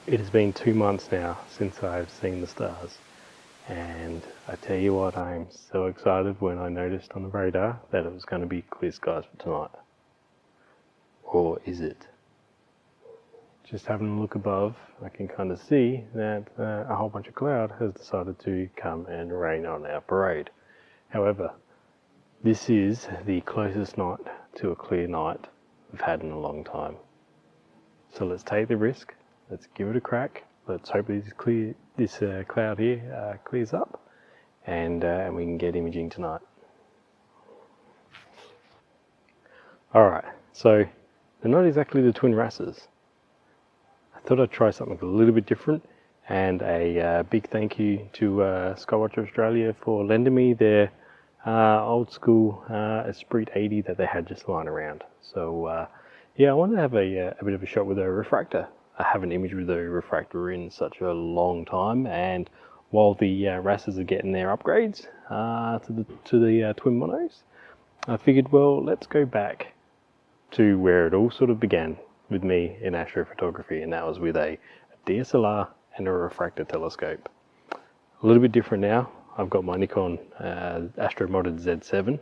It has been 2 months now since I've seen the stars, and I tell you what, I'm so excited when I noticed on the radar that it was going to be clear skies for tonight. Or is it? Just having a look above, I can kind of see that a whole bunch of cloud has decided to come and rain on our parade. However, this is the closest night to a clear night we've had in a long time. So let's take the risk. Let's give it a crack. Let's hope this cloud here clears up, and we can get imaging tonight. Alright, so they're not exactly the twin Rasses. I thought I'd try something a little bit different, and a big thank you to SkyWatcher Australia for lending me their old school Esprit 80 that they had just lying around. So yeah, I wanted to have a bit of a shot with a refractor. I haven't imaged with a refractor in such a long time, and while the Rasses are getting their upgrades to the twin monos, I figured, well, let's go back to where it all sort of began with me in astrophotography, and that was with a DSLR and a refractor telescope. A little bit different now. I've got my Nikon Astro Modded Z7,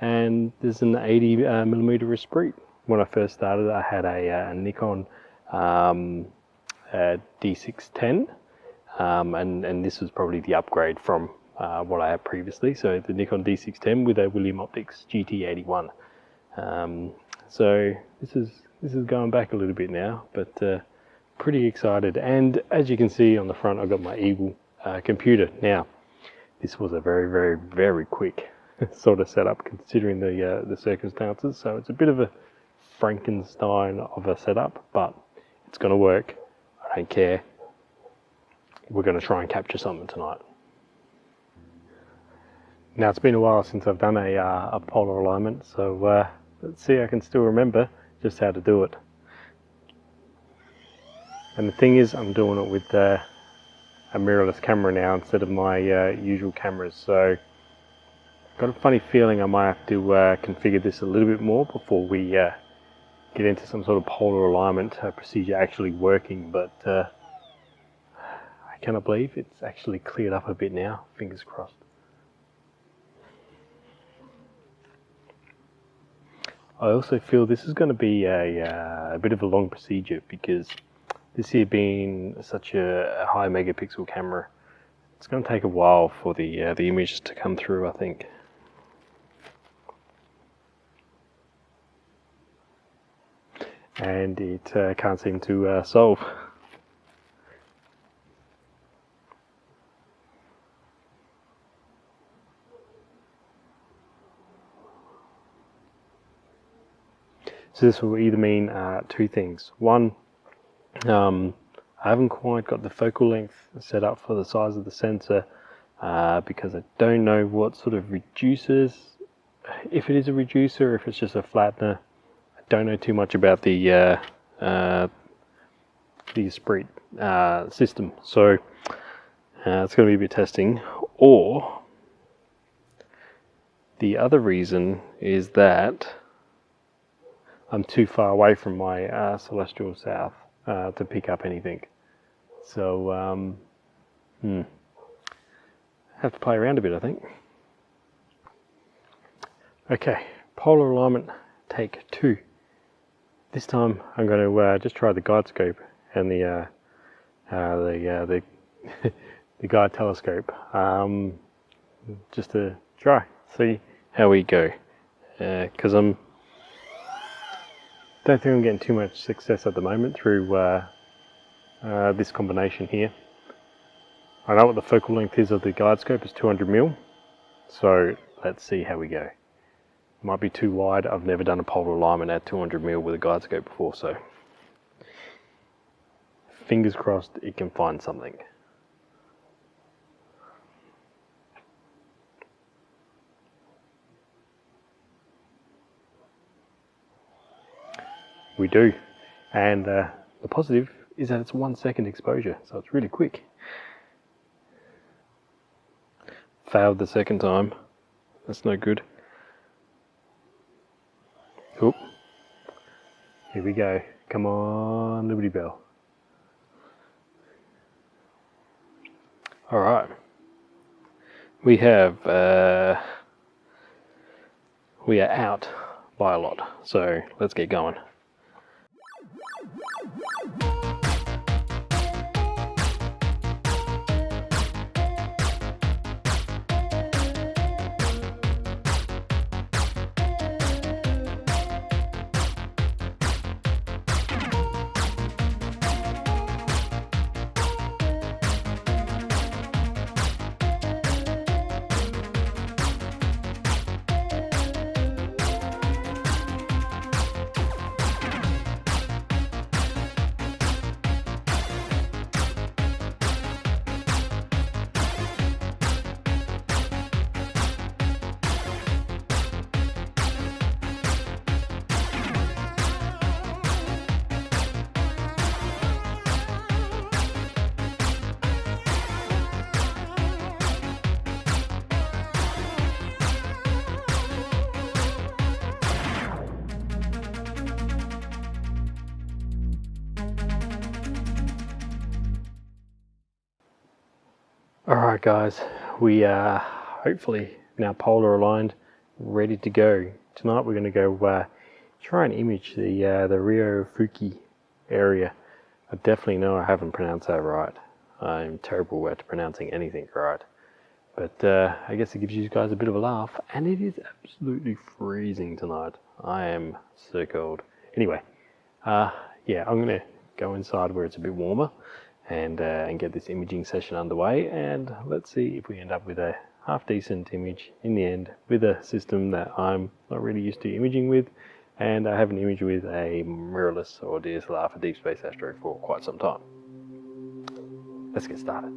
and there's an 80mm Esprit. When I first started, I had a Nikon D610, and this was probably the upgrade from what I had previously. So the Nikon D610 with a William Optics GT81. So this is going back a little bit now, but pretty excited. And as you can see on the front, I've got my Eagle computer. Now, this was a very, very, very quick sort of setup considering the circumstances. So it's a bit of a Frankenstein of a setup, but it's going to work. I don't care. We're going to try and capture something tonight. Now, it's been a while since I've done a polar alignment, so let's see if I can still remember just how to do it. And the thing is, I'm doing it with a mirrorless camera now instead of my usual cameras, so I've got a funny feeling I might have to configure this a little bit more before we get into some sort of polar alignment procedure actually working, but I cannot believe it's actually cleared up a bit now. Fingers crossed. I also feel this is going to be a bit of a long procedure, because this here being such a high megapixel camera, it's going to take a while for the images to come through, I think. And it can't seem to solve. So this will either mean two things. One, I haven't quite got the focal length set up for the size of the sensor because I don't know what sort of reducers, if it is a reducer, if it's just a flattener. Don't know too much about the Esprit system, so it's going to be a bit testing. Or the other reason is that I'm too far away from my celestial south to pick up anything. So have to play around a bit, I think. Okay, polar alignment take 2. This time I'm going to just try the guide scope and the the guide telescope, just to try, see how we go. Because don't think I'm getting too much success at the moment through this combination here. I know what the focal length is of the guide scope is 200mm, so let's see how we go. Might be too wide. I've never done a polar alignment at 200mm with a guide scope before, so fingers crossed it can find something. We do, and the positive is that it's 1 second exposure, so it's really quick. Failed the second time. That's no good. Oop. Here we go. Come on, Liberty Bell. Alright, we are out by a lot, so let's get going. Alright guys, we are hopefully now polar aligned, ready to go. Tonight we're going to go try and image the Ryofuki area. I definitely know I haven't pronounced that right. I'm terrible at pronouncing anything right. But I guess it gives you guys a bit of a laugh, and it is absolutely freezing tonight. I am so cold. Anyway, yeah, I'm going to go inside where it's a bit warmer and get this imaging session underway, and let's see if we end up with a half decent image in the end with a system that I'm not really used to imaging with, and I haven't imaged with a mirrorless or DSLR for deep space astro for quite some time. Let's get started.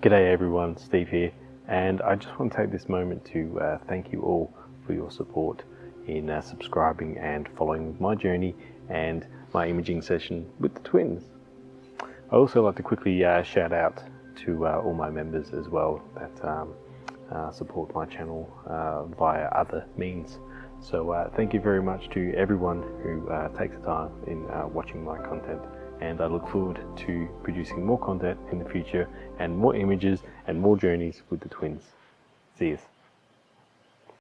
G'day everyone, Steve here, and I just want to take this moment to thank you all for your support in subscribing and following my journey and my imaging session with the twins. I also like to quickly shout out to all my members as well that support my channel via other means. So thank you very much to everyone who takes the time in watching my content. And I look forward to producing more content in the future and more images and more journeys with the twins. See you.